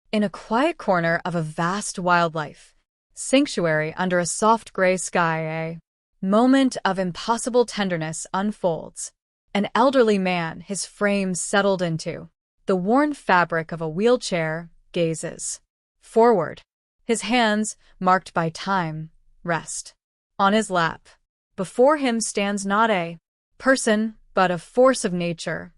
In a quiet corner of a vast wildlife sanctuary under a soft gray sky, a moment of impossible tenderness unfolds. An elderly man, his frame settled into the worn fabric of a wheelchair, gazes forward. His hands, marked by time, rest on his lap. Before him stands not a person, but a force of nature,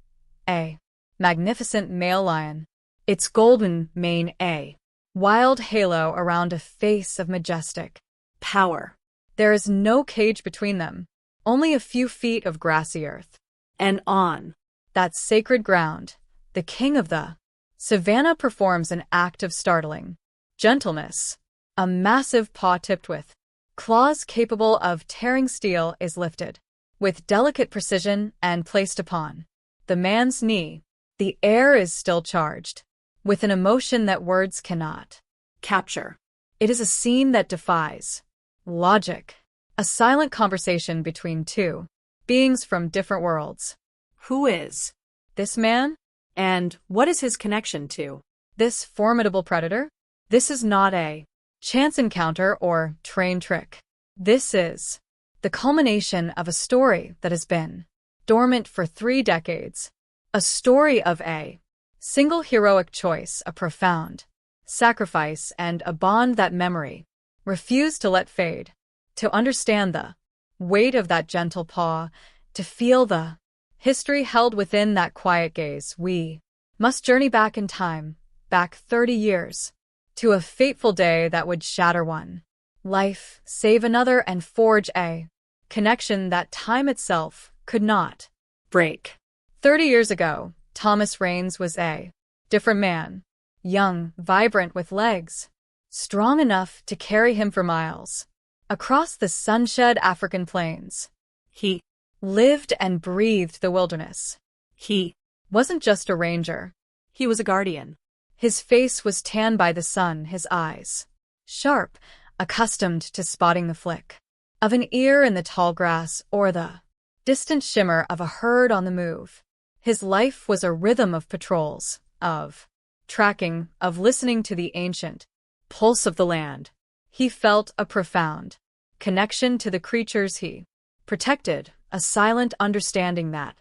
a magnificent male lion, its golden mane a wild halo around a face of majestic power. There is no cage between them, only a few feet of grassy earth. And on that sacred ground, the king of the savannah performs an act of startling gentleness. A massive paw tipped with claws capable of tearing steel is lifted with delicate precision and placed upon the man's knee. The air is still charged with an emotion that words cannot capture. It is a scene that defies logic, a silent conversation between two beings from different worlds. Who is This man? and what is his connection to? This formidable predator? This is not a chance encounter or train trick. This is the culmination of a story that has been dormant for 3 decades. A story of a single heroic choice, a profound sacrifice, and a bond that memory refused to let fade. To understand the weight of that gentle paw, to feel the history held within that quiet gaze, we must journey back in time, back 30 years, to a fateful day that would shatter one life, save another, and forge a connection that time itself could not Break. 30 years ago, Thomas Raines was a different man. Young, vibrant, with legs strong enough to carry him for miles across the sun-shed African plains. He Lived and breathed the wilderness. he Wasn't just a ranger. he was a guardian. His face was tanned by the sun, his eyes sharp, accustomed to spotting the flick of an ear in the tall grass or the distant shimmer of a herd on the move. His life was a rhythm of patrols, of tracking, of listening to the ancient pulse of the land. He felt a profound connection to the creatures he protected, a silent understanding that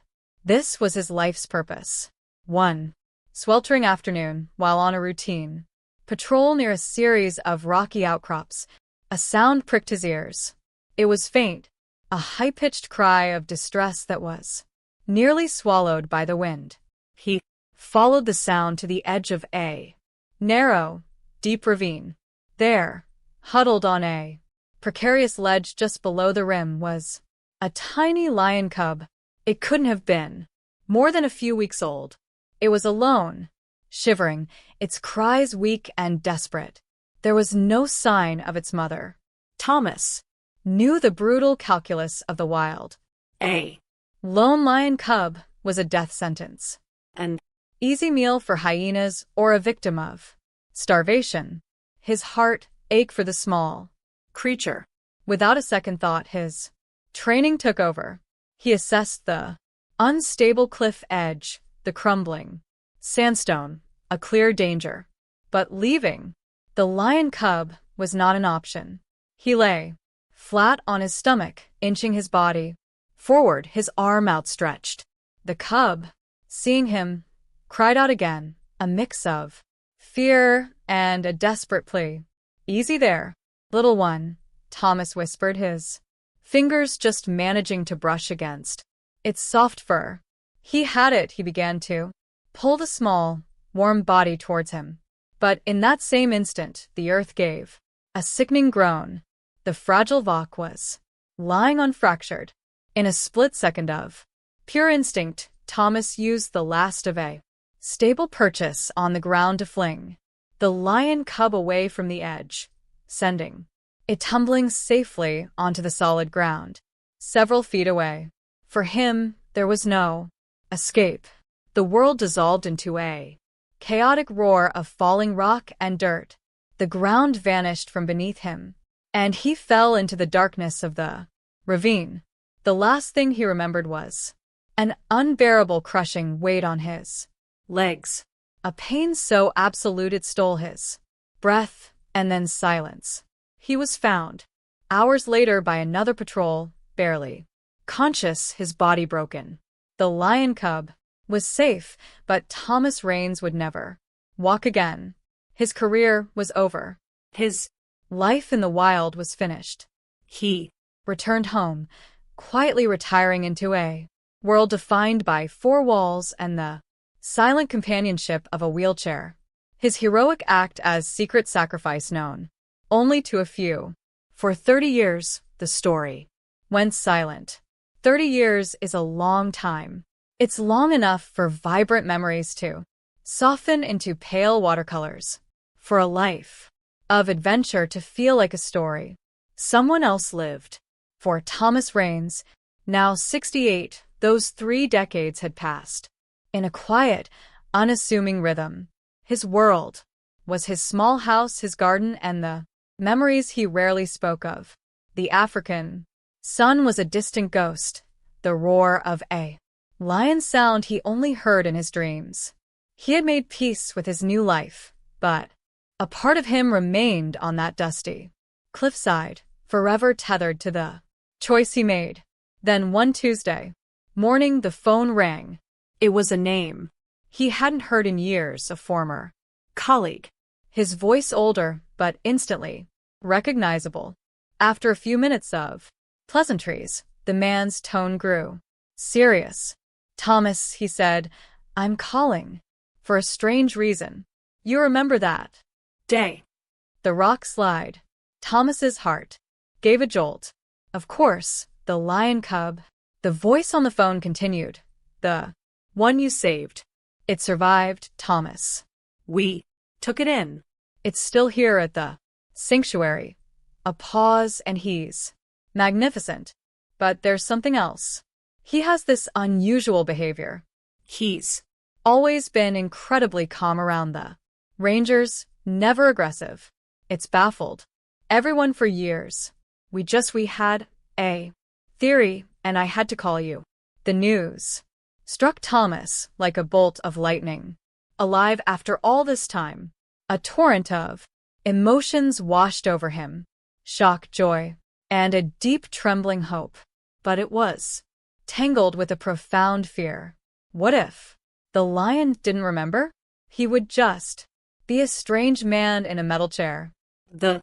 this was his life's purpose. One sweltering afternoon, while on a routine patrol near a series of rocky outcrops, a sound pricked his ears. It was faint, a high-pitched cry of distress that was nearly swallowed by the wind. He followed the sound to the edge of a narrow, deep ravine. There, huddled on a precarious ledge just below the rim, was a tiny lion cub. It couldn't have been more than a few weeks old. It was alone, shivering, its cries weak and desperate. There was no sign of its mother. Thomas knew the brutal calculus of the wild. A Lone lion cub was a death sentence. An easy meal for hyenas or a victim of starvation. His heart ached for the small creature. Without a second thought, his training took over. He assessed the unstable cliff edge, the crumbling sandstone, a clear danger. But leaving the lion cub was not an option. He lay flat on his stomach, inching his body forward, his arm outstretched. The cub, seeing him, cried out again, a mix of fear and a desperate plea. "Easy there, little one," Thomas whispered, his fingers just managing to brush against its soft fur. He had it. He began to pull the small, warm body towards him. But in that same instant, the earth gave a sickening groan. The fragile Vok was lying unfractured. In a split second of pure instinct, Thomas used the last of a stable purchase on the ground to fling the lion cub away from the edge, sending it tumbling safely onto the solid ground, several feet away. For him, there was no escape. The world dissolved into a chaotic roar of falling rock and dirt. The ground vanished from beneath him, and he fell into the darkness of the ravine. The last thing he remembered was an unbearable crushing weight on his legs, A pain so absolute it stole his breath, and then silence. He was found, hours later by another patrol, barely conscious, his body broken. The lion cub was safe, but Thomas Raines would never walk again. His career was over. His Life in the wild was finished. he Returned home, quietly retiring into a world defined by four walls and the silent companionship of a wheelchair. His heroic act as secret sacrifice known only to a few. For 30 years, the story went silent. 30 years is a long time. It's long enough for vibrant memories to soften into pale watercolors, for a life of adventure to feel like a story someone else lived. For Thomas Raines, now 68, those 3 decades had passed. In a quiet, unassuming rhythm. His world was his small house, his garden, and the memories he rarely spoke of. The African sun was a distant ghost, the roar of a lion's sound he only heard in his dreams. He had made peace with his new life, but a part of him remained on that dusty cliffside, forever tethered to the choice he made. Then one Tuesday morning the phone rang. It was a name He hadn't heard in years, a former colleague. his voice older, but instantly recognizable. After a few minutes of pleasantries, the man's tone grew serious. "Thomas," he said, "I'm calling for a strange reason. You remember that Day. the rock slide?" Thomas's heart gave a jolt. Of course, the lion cub. The voice on the phone continued. "The one you saved. It survived, Thomas. We took it in. It's still here at the sanctuary." A pause, and he's magnificent. But there's something else. He has this unusual behavior. He's Always been incredibly calm around the rangers, never aggressive. It's baffled everyone for years. We had a theory, and I had to call you. The news struck Thomas like a bolt of lightning. Alive after all this time. A torrent of emotions washed over him. Shock, joy, and a deep trembling hope. But it was tangled with a profound fear. What if the lion didn't remember? He would just be a strange man in a metal chair. the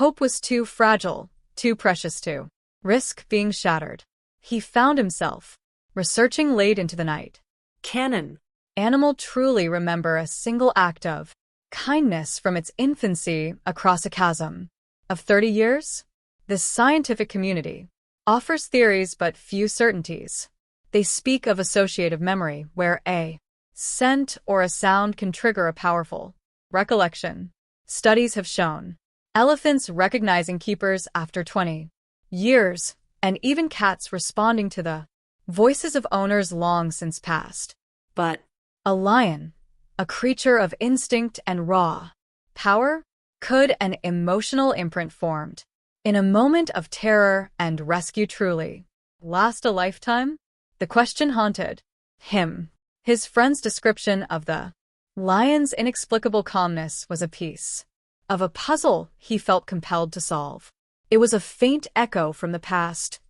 Hope was too fragile, too precious to risk being shattered. He found himself researching late into the night. canon. Animal truly remember a single act of kindness from its infancy across a chasm of 30 years? The scientific community offers theories but few certainties. They speak of associative memory, where a scent or a sound can trigger a powerful recollection. Studies have shown elephants recognizing keepers after 20 years, and even cats responding to the voices of owners long since passed. But A lion, a creature of instinct and raw power, could an emotional imprint formed in a moment of terror and rescue truly last a lifetime? The question haunted him. His friend's description of the lion's inexplicable calmness was a piece of a puzzle he felt compelled to solve. It was a faint echo from the past,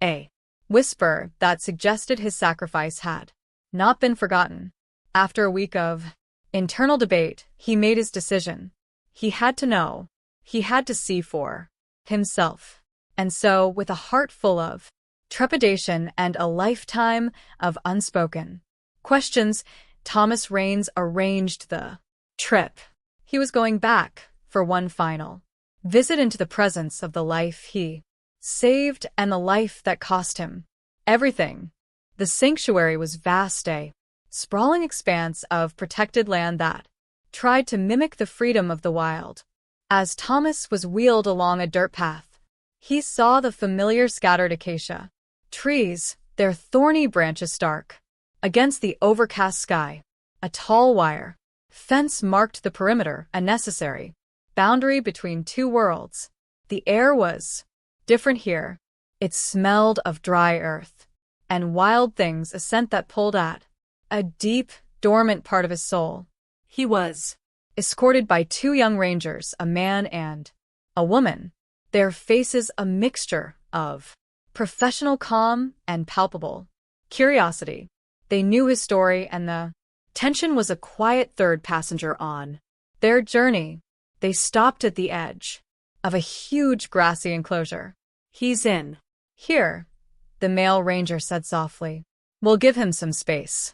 a whisper that suggested his sacrifice had not been forgotten. After a week of internal debate, he made his decision. He had to know. He had to see for himself. And so, with a heart full of trepidation and a lifetime of unspoken questions, Thomas Raines arranged the trip. He was going back for one final visit into the presence of the life he saved and the life that cost him everything. The sanctuary was vast, a sprawling expanse of protected land that tried to mimic the freedom of the wild. As Thomas was wheeled along a dirt path, he saw the familiar scattered acacia trees, their thorny branches stark against the overcast sky. A tall wire fence marked the perimeter, a necessary boundary between two worlds. The air was different here. It smelled of dry earth and wild things, a scent that pulled at a deep, dormant part of his soul. He was. escorted by two young rangers, a man and a woman, their faces a mixture of professional calm and palpable curiosity. They knew his story, and the tension was a quiet third passenger on their journey. They stopped at the edge of a huge grassy enclosure. He's in. Here, the male ranger said softly. We'll give him some space.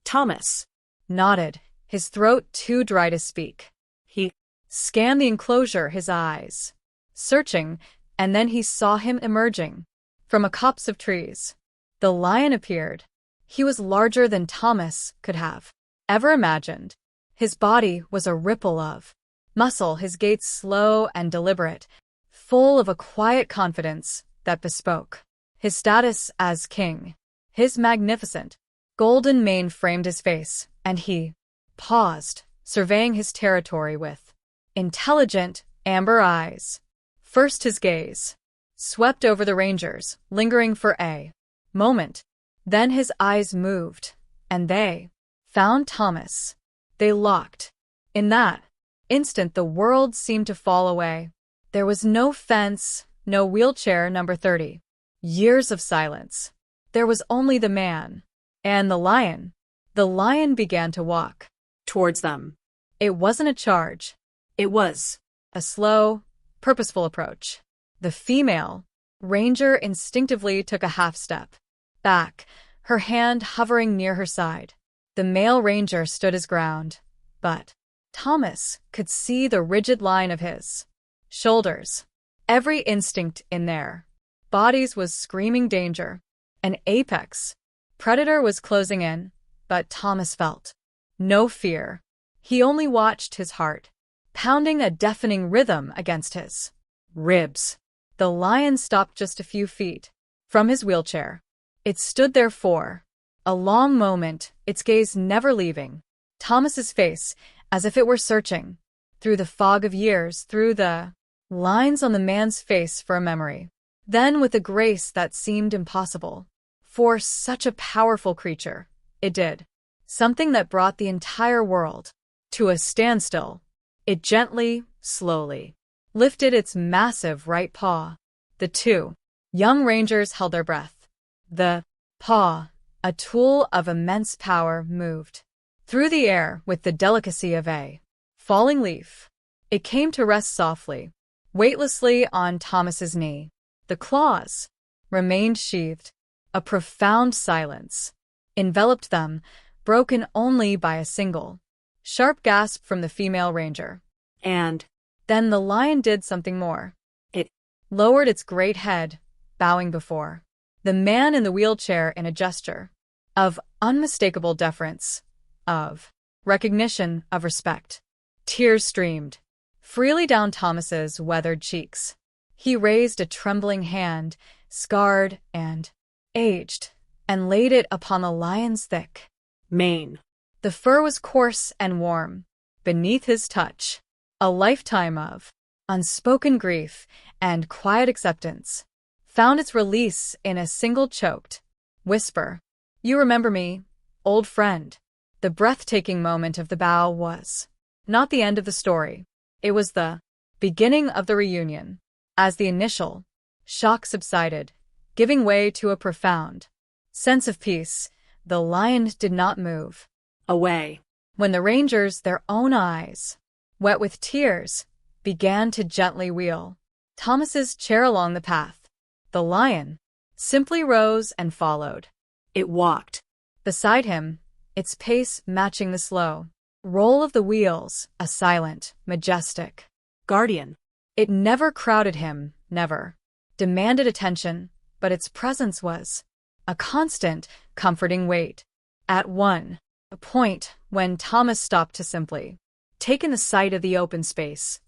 Thomas. Nodded, his throat too dry to speak. He Scanned the enclosure, his eyes searching, and then he saw him emerging from a copse of trees. The lion appeared. He was larger than Thomas could have ever imagined. His body was a ripple of muscle, his gait slow and deliberate, full of a quiet confidence that bespoke his status as king. His magnificent golden mane framed his face, and he paused, surveying his territory with intelligent, amber eyes. First his gaze swept over the rangers, lingering for a moment. Then his eyes moved, and they found Thomas. They locked. In that instant, the world seemed to fall away. There was no fence, no wheelchair number 30. Years of silence. There was only the man and the lion. The lion began to walk towards them. It wasn't a charge. It was A slow, purposeful approach. The female ranger instinctively took a half step back, her hand hovering near her side. The male ranger stood his ground, but Thomas could see the rigid line of his shoulders. Every instinct in their bodies was screaming danger. An apex predator was closing in, but Thomas felt no fear. He only watched his heart pounding a deafening rhythm against his ribs. The lion stopped just a few feet from his wheelchair. It stood there for a long moment, its gaze never leaving Thomas's face, as if it were searching through the fog of years, through the lines on the man's face for a memory. Then, with a grace that seemed impossible for such a powerful creature, it did something that brought the entire world to a standstill. It gently, slowly lifted its massive right paw. The two young rangers held their breath. The paw, a tool of immense power, moved through the air with the delicacy of a falling leaf. It came to rest softly, weightlessly on Thomas's knee. The claws remained sheathed. A profound silence enveloped them, broken only by a single sharp gasp from the female ranger. And then the lion did something more. It lowered its great head, bowing before the man in the wheelchair in a gesture of unmistakable deference, of recognition, of respect. Tears streamed freely down Thomas's weathered cheeks. He raised a trembling hand, scarred and aged, and laid it upon the lion's thick mane. The fur was coarse and warm beneath his touch. A lifetime of unspoken grief and quiet acceptance found its release in a single choked whisper. You remember me, old friend. The breathtaking moment of the bow was not the end of the story. It was the beginning of the reunion. As the initial shock subsided, giving way to a profound sense of peace, the lion did not move away. When the rangers, their own eyes wet with tears, began to gently wheel Thomas's chair along the path, the lion simply rose and followed. It walked beside him, its pace matching the slow roll of the wheels, a silent, majestic guardian. It never crowded him, never demanded attention, but its presence was a constant, comforting weight. At one point, when Thomas stopped to simply take in the sight of the open space,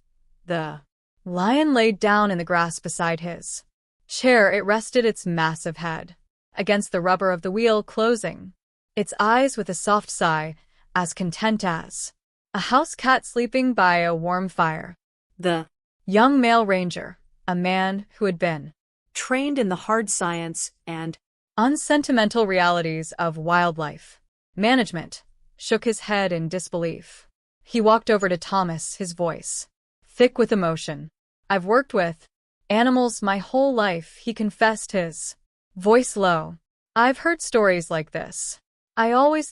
the lion laid down in the grass beside his chair. It rested its massive head against the rubber of the wheel, closing its eyes with a soft sigh, as content as a house cat sleeping by a warm fire. The young male ranger, a man who had been trained in the hard science and unsentimental realities of wildlife management, shook his head in disbelief. He walked over to Thomas, his voice thick with emotion. I've worked with animals my whole life, he confessed, his voice low. I've heard stories like this. I always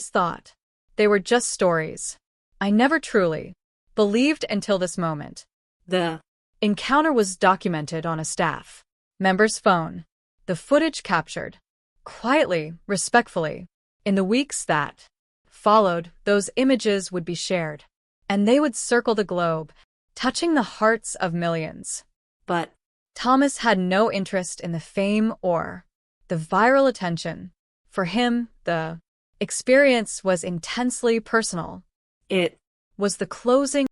thought they were just stories. I never truly believed until this moment. The Encounter was documented on a staff member's phone. The footage captured, quietly, respectfully. In the weeks that followed, those images would be shared, and they would circle the globe, touching the hearts of millions. But Thomas had no interest in the fame or the viral attention. For him, the experience was intensely personal. it Was the closing